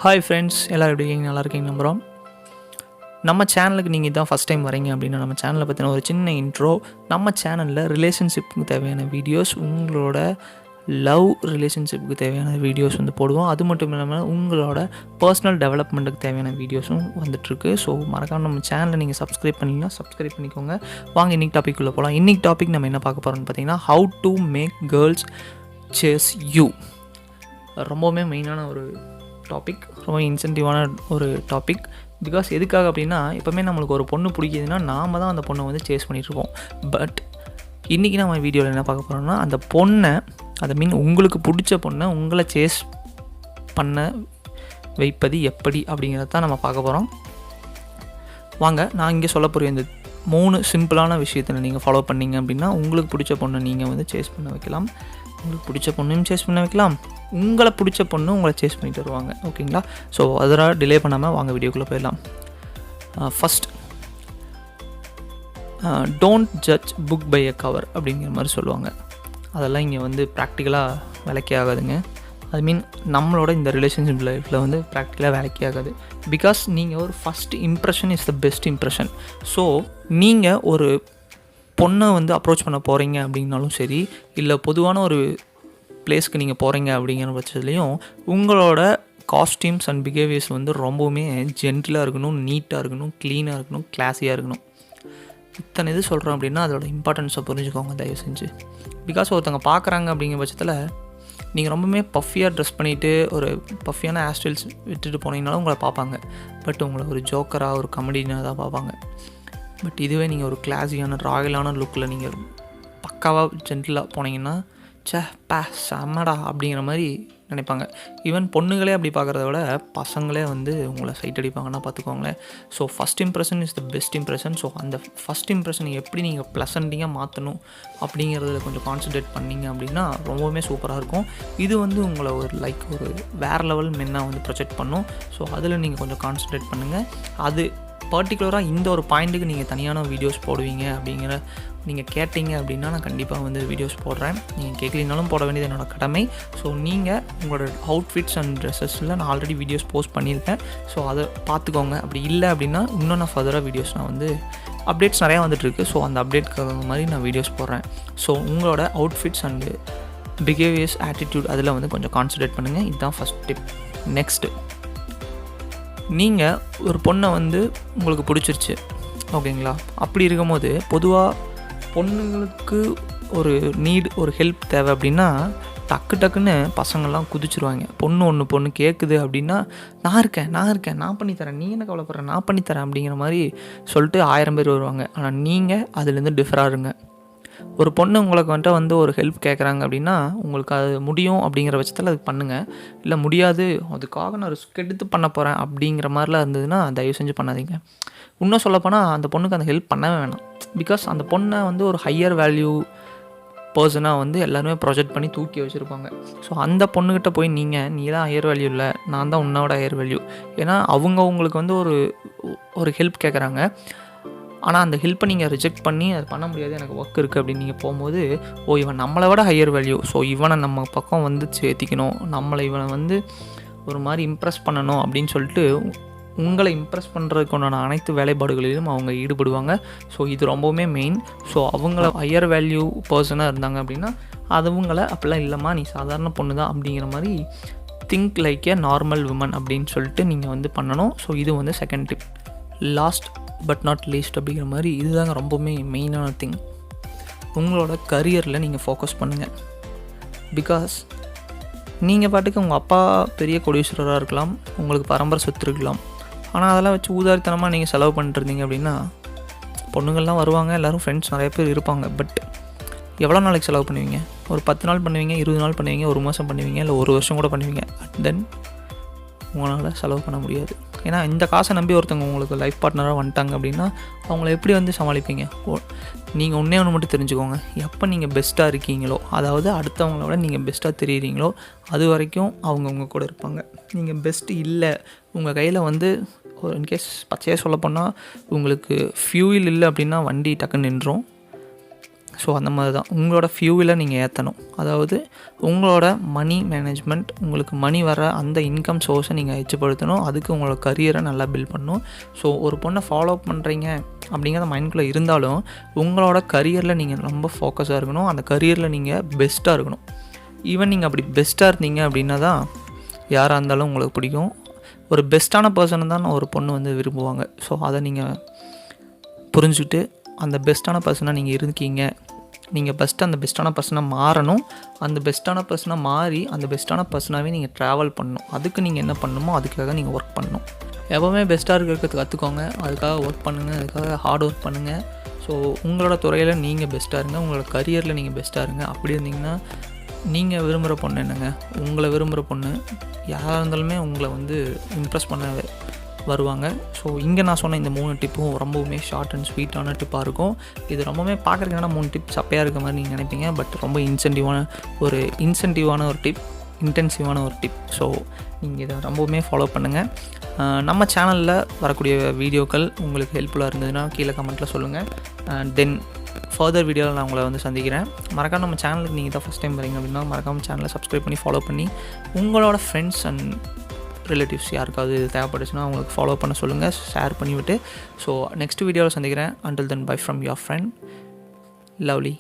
Hi friends, எல்லோரும் எப்படி இருக்கீங்க? நல்லா இருக்கீங்க நம்புகிறோம். நம்ம சேனலுக்கு நீங்கள் இதான் ஃபஸ்ட் டைம் வரீங்க அப்படின்னா நம்ம சேனலை பற்றின ஒரு சின்ன இன்ட்ரோ. நம்ம சேனலில் ரிலேஷன்ஷிப்புக்கு தேவையான வீடியோஸ், உங்களோட லவ் ரிலேஷன்ஷிப்புக்கு தேவையான வீடியோஸ் வந்து போடுவோம். அது மட்டும் இல்லாமல் உங்களோட பர்சனல் டெவலப்மெண்ட்டுக்கு தேவையான வீடியோஸும் வந்துட்டுருக்கு. ஸோ மறக்காம நம்ம சேனலை நீங்கள் சப்ஸ்கிரைப் பண்ணிங்கன்னா சப்ஸ்கிரைப் பண்ணிக்கோங்க. வாங்க இன்றைக்கி டாப்பிக்குள்ளே போகலாம். இன்றைக்கி டாபிக் நம்ம என்ன பார்க்க போகிறோம்னு பார்த்தீங்கன்னா, how to make girls chase you. ரொம்பவுமே மெயினான ஒரு டாபிக், ரொம்ப இன்சென்டிவான ஒரு டாபிக். பிகாஸ் எதுக்காக அப்படின்னா, எப்போவுமே நம்மளுக்கு ஒரு பொண்ணு பிடிக்குதுன்னா நாம் தான் அந்த பொண்ணை வந்து சேஸ் பண்ணிகிட்ருப்போம். பட் இன்றைக்கி நம்ம வீடியோவில் என்ன பார்க்க போகிறோம்னா, அந்த பொண்ணை, அதை மீன் உங்களுக்கு பிடிச்ச பொண்ணை உங்களை சேஸ் பண்ண வைப்பது எப்படி அப்படிங்கிறத தான் நம்ம பார்க்க போகிறோம். வாங்க, நான் இங்கே சொல்ல போகிற இந்த 3 சிம்பிளான விஷயத்தில் நீங்கள் ஃபாலோ பண்ணிங்க அப்படின்னா உங்களுக்கு பிடிச்ச பொண்ணை நீங்கள் வந்து சேஸ் பண்ண வைக்கலாம். உங்களுக்கு பிடிச்ச பொண்ணையும் சேஸ் பண்ண வைக்கலாம், உங்களை பிடிச்ச பொண்ணு உங்களை சேஸ் பண்ணிட்டு வருவாங்க. ஓகேங்களா? ஸோ அதெல்லாம் டிலே பண்ணாமல் வாங்க வீடியோக்குள்ளே போயிடலாம். First, don't judge book by a cover அப்படிங்கிற மாதிரி சொல்லுவாங்க. அதெல்லாம் இங்கே வந்து ப்ராக்டிக்கலாக வேலைக்கே ஆகாதுங்க. ஐ மீன் நம்மளோட இந்த ரிலேஷன்ஷிப் லைஃப்பில் வந்து ப்ராக்டிக்கலாக வேலைக்கே ஆகாது. பிகாஸ் நீங்கள் ஒரு first impression is the best impression. So நீங்கள் ஒரு பொண்ணை வந்து அப்ரோச் பண்ண போகிறீங்க அப்படின்னாலும் சரி, இல்லை பொதுவான ஒரு பிளேஸ்க்கு நீங்கள் போகிறீங்க அப்படிங்கிற பட்சத்துலேயும் உங்களோட காஸ்டியூம்ஸ் அண்ட் பிஹேவியர்ஸ் வந்து ரொம்பவுமே ஜென்டிலாக இருக்கணும், நீட்டாக இருக்கணும், க்ளீனாக இருக்கணும், கிளாஸியாக இருக்கணும். இத்தனை இது சொல்கிறோம் அப்படின்னா அதோட இம்பார்ட்டன்ஸை புரிஞ்சுக்கோங்க தயவு செஞ்சு. பிகாஸ் ஒருத்தவங்க பார்க்குறாங்க அப்படிங்கிற பட்சத்தில் நீங்கள் ரொம்பவுமே பஃபியாக ட்ரெஸ் பண்ணிவிட்டு ஒரு பஃபியான ஹேர் ஸ்டைல்ஸ் விட்டுட்டு போனீங்கனாலும் உங்களை பார்ப்பாங்க. பட் உங்களை ஒரு ஜோக்கராக, ஒரு கமெடினாக தான் பார்ப்பாங்க. பட் இதுவே நீங்கள் ஒரு கிளாஸியான ராயலான லுக்கில் நீங்கள் பக்காவாக ஜென்டிலாக போனீங்கன்னா, செம்மடா அப்படிங்கிற மாதிரி நினைப்பாங்க. ஈவன் பொண்ணுங்களே அப்படி பார்க்குறத விட பசங்களே வந்து உங்களை சைட் அடிப்பாங்கன்னா பார்த்துக்கோங்களேன். So first impression is the best impression. So அந்த ஃபஸ்ட் இம்ப்ரெஷனை எப்படி நீங்கள் ப்ளசண்டிங்காக மாற்றணும் அப்படிங்கிறதுல கொஞ்சம் கான்சன்ட்ரேட் பண்ணிங்க அப்படின்னா ரொம்பவுமே சூப்பராக இருக்கும். இது வந்து உங்களை ஒரு வேறு லெவல் மென்னாக வந்து ப்ரொஜெக்ட் பண்ணும். ஸோ அதில் நீங்கள் கொஞ்சம் கான்சன்ட்ரேட் பண்ணுங்கள். அது பர்டிகுலராக இந்த ஒரு பாயிண்ட்டுக்கு நீங்கள் தனியான வீடியோஸ் போடுவீங்க அப்படிங்கிற நீங்கள் கேட்டிங்க அப்படின்னா நான் கண்டிப்பாக வந்து வீடியோஸ் போடுறேன். நீங்கள் கேட்கலினாலும் போட வேண்டியது என்னோடய கடமை. ஸோ நீங்கள் உங்களோட அவுட்ஃபிட்ஸ் அண்ட் ட்ரெஸ்ஸஸில் நான் ஆல்ரெடி வீடியோஸ் போஸ்ட் பண்ணியிருக்கேன். ஸோ அதை பார்த்துக்கோங்க. அப்படி இல்லை அப்படின்னா இன்னும் நான் ஃபர்தராக வீடியோஸ் நான் வந்து அப்டேட்ஸ் நிறையா வந்துட்டுருக்கு. ஸோ அந்த அப்டேட்க்கு மாதிரி நான் வீடியோஸ் போடுறேன். ஸோ உங்களோட அவுட்ஃபிட்ஸ் அண்டு பிஹேவியர்ஸ், ஆட்டிடியூட் அதில் வந்து கொஞ்சம் கான்சன்ட்ரேட் பண்ணுங்கள். இதுதான் ஃபஸ்ட் டிப். நெக்ஸ்ட்டு, நீங்கள் ஒரு பொண்ணை வந்து உங்களுக்கு பிடிச்சிருச்சு, ஓகேங்களா? அப்படி இருக்கும்போது பொதுவாக பொண்ணுங்களுக்கு ஒரு ஒரு ஹெல்ப் தேவை அப்படின்னா டக்குன்னு பசங்கள்லாம் குதிச்சிருவாங்க. பொண்ணு கேட்குது அப்படின்னா, நான் இருக்கேன், நான் பண்ணித்தரேன், நீ என்ன கவலைப்படுற, நான் பண்ணித்தரேன் அப்படிங்கிற மாதிரி சொல்லிட்டு 1000 பேர் வருவாங்க. ஆனால் நீங்கள் அதுலேருந்து டிஃபராக இருங்க. ஒரு பொண்ணு உங்களுக்கு வந்து ஒரு ஹெல்ப் கேட்குறாங்க அப்படின்னா உங்களுக்கு அது முடியும் அப்படிங்கிற பட்சத்தில் அதுக்கு பண்ணுங்கள். இல்லை முடியாது, அதுக்காக நான் ரிஸ்க் எடுத்து பண்ண போகிறேன் அப்படிங்கிற மாதிரிலாம் இருந்ததுன்னா தயவு செஞ்சு பண்ணாதீங்க. இன்னும் சொல்லப்போனால் அந்த பொண்ணுக்கு அந்த ஹெல்ப் பண்ணவே வேணாம். பிகாஸ் அந்த பொண்ணை வந்து ஒரு ஹையர் வேல்யூ பர்சனாக வந்து எல்லாருமே ப்ரொஜெக்ட் பண்ணி தூக்கி வச்சுருப்பாங்க. ஸோ அந்த பொண்ணுக்கிட்ட போய் நீ தான் ஹையர் வேல்யூ இல்லை, நான் தான் உன்னோட ஹையர் வேல்யூ. ஏன்னா அவங்க உங்களுக்கு வந்து ஒரு ஹெல்ப் கேட்குறாங்க. ஆனால் அந்த ஹெல்ப்பை நீங்கள் ரிஜெக்ட் பண்ணி அது பண்ண முடியாது, எனக்கு ஒர்க் இருக்குது அப்படின்னு நீங்கள் போகும்போது, இவன் நம்மளை விட ஹையர் வேல்யூ, ஸோ இவனை நம்ம பக்கம் வந்து சேர்த்திக்கணும், இவனை வந்து ஒரு மாதிரி இம்ப்ரெஸ் பண்ணணும் அப்படின்னு சொல்லிட்டு உங்களை இம்ப்ரெஸ் பண்ணுறதுக்கு உண்டான அனைத்து வேலைப்பாடுகளிலும் அவங்க ஈடுபடுவாங்க. ஸோ இது ரொம்பவுமே மெயின். ஸோ அவங்கள ஹையர் வேல்யூ பர்சனாக இருந்தாங்க அப்படின்னா அவங்கள அப்படிலாம் இல்லைம்மா, நீ சாதாரண பொண்ணு தான் அப்படிங்கிற மாதிரி think like a normal women அப்படின்னு சொல்லிட்டு நீங்கள் வந்து பண்ணணும். ஸோ இது வந்து second tip. Last but not least அப்படிங்கிற மாதிரி இதுதாங்க ரொம்பவுமே மெயினான திங். உங்களோட கரியரில் நீங்கள் ஃபோக்கஸ் பண்ணுங்கள். பிகாஸ் நீங்கள் பாட்டுக்கு உங்கள் அப்பா பெரிய கோடீஸ்வரராக இருக்கலாம், உங்களுக்கு பரம்பரை சொத்து இருக்கலாம். ஆனால் அதெல்லாம் வச்சு ஊதாரித்தனமாக நீங்கள் செலவு பண்ணிட்டுருந்தீங்க அப்படின்னா பொண்ணுங்கள்லாம் வருவாங்க, எல்லோரும் ஃப்ரெண்ட்ஸ் நிறைய பேர் இருப்பாங்க. பட் எவ்வளோ நாளைக்கு செலவு பண்ணுவீங்க? ஒரு 10 நாள் பண்ணுவீங்க, 20 நாள் பண்ணுவீங்க, 1 மாதம் பண்ணுவீங்க, இல்லை 1 வருஷம் கூட பண்ணுவீங்க. தென் உங்களால் செலவு பண்ண முடியாது. ஏன்னா இந்த காசை நம்பி ஒருத்தவங்க உங்களுக்கு லைஃப் பார்ட்னராக வந்துட்டாங்க அப்படின்னா அவங்கள எப்படி வந்து சமாளிப்பீங்க? நீங்கள் ஒன்றே மட்டும் தெரிஞ்சுக்கோங்க, எப்போ நீங்கள் பெஸ்ட்டாக இருக்கீங்களோ, அதாவது அடுத்தவங்களோட நீங்கள் பெஸ்ட்டாக தெரியுறீங்களோ அது வரைக்கும் அவங்க உங்கள் கூட இருப்பாங்க. நீங்கள் பெஸ்ட்டு இல்லை, உங்கள் கையில் வந்து ஒரு இன்கேஸ் பச்சையாக சொல்லப்போனால் உங்களுக்கு ஃபியூயில் இல்லை அப்படின்னா வண்டி டக்குன்னு நின்றும். ஸோ அந்த மாதிரி தான் உங்களோட ஃபியூவில் நீங்கள் ஏற்றணும். அதாவது உங்களோட மணி மேனேஜ்மெண்ட், உங்களுக்கு மணி வர அந்த இன்கம் சோர்ஸை நீங்கள் எச்சப்படுத்தணும். அதுக்கு உங்களோட கரியரை நல்லா பில்ட் பண்ணணும். ஸோ ஒரு பொண்ணை ஃபாலோ பண்ணுறீங்க அப்படிங்கிற மைண்ட்குள்ளே இருந்தாலும் உங்களோட கரியரில் நீங்கள் ரொம்ப ஃபோக்கஸாக இருக்கணும். அந்த கரியரில் நீங்கள் பெஸ்ட்டாக இருக்கணும். ஈவன் நீங்கள் அப்படி பெஸ்ட்டாக இருந்தீங்க அப்படின்னா தான் யாராக இருந்தாலும் உங்களுக்கு பிடிக்கும். ஒரு பெஸ்ட்டான பர்சனை தான் ஒரு பொண்ணு வந்து விரும்புவாங்க. ஸோ அதை நீங்கள் புரிஞ்சுக்கிட்டு அந்த பெஸ்ட்டான பர்சனாக நீங்கள் இருக்கீங்க. நீங்கள் ஃபஸ்ட்டு அந்த பெஸ்ட்டான பர்சனாக மாறணும். அந்த பெஸ்ட்டான பர்சனாக மாறி அந்த பெஸ்ட்டான பர்சனாகவே நீங்கள் ட்ராவல் பண்ணணும். அதுக்கு நீங்கள் என்ன பண்ணணுமோ அதுக்காக நீங்கள் ஒர்க் பண்ணணும். எப்போவுமே பெஸ்ட்டாக இருக்கிறதுக்கு கற்றுக்கோங்க. அதுக்காக ஒர்க் பண்ணுங்கள். அதுக்காக ஹார்ட் ஒர்க் பண்ணுங்கள். ஸோ உங்களோட துறையில் நீங்கள் பெஸ்ட்டாக இருங்க. உங்களோட கரியரில் நீங்கள் பெஸ்ட்டாக இருங்க. அப்படி இருந்தீங்கன்னா நீங்கள் விரும்புகிற பொண்ணு என்னங்க, உங்களை விரும்புகிற பொண்ணு யாராக இருந்தாலுமே உங்களை வந்து இம்ப்ரெஸ் பண்ண வருவாங்க. ஸோ இங்கே நான் சொன்ன இந்த 3 டிப்பும் ரொம்பவுமே ஷார்ட் அண்ட் ஸ்வீட்டான டிப்பாக இருக்கும். இது ரொம்பவுமே பார்க்குறதுக்கான 3 டிப் சப்பையாக இருக்க மாதிரி நீங்கள் நினைப்பீங்க. பட் ரொம்ப இன்சென்டிவான ஒரு டிப், இன்டென்சிவான ஒரு டிப். ஸோ நீங்கள் இதை ரொம்பவுமே ஃபாலோ பண்ணுங்கள். நம்ம சேனலில் வரக்கூடிய வீடியோக்கள் உங்களுக்கு ஹெல்ப்ஃபுல்லாக இருந்ததுன்னா கீழே கமெண்ட்டில் சொல்லுங்கள். தென் ஃபர்தர் வீடியோவில் நான் உங்களை வந்து சந்திக்கிறேன். மறக்காம நம்ம சேனலுக்கு நீங்கள் தான் ஃபஸ்ட் டைம் வரீங்க அப்படின்னா மறக்காமல் சேனலை சப்ஸ்கிரைப் பண்ணி ஃபாலோ பண்ணி உங்களோட ஃப்ரெண்ட்ஸ் அண்ட் ரிலேட்டிவ்ஸ் யாருக்காவது இது தேவைப்பட்டுச்சுன்னா அவங்களுக்கு ஃபாலோ பண்ண சொல்லுங்கள், ஷேர் பண்ணிவிட்டு. ஸோ நெக்ஸ்ட் வீடியோவில் சந்திக்கிறேன். Until then by from your friend lovely.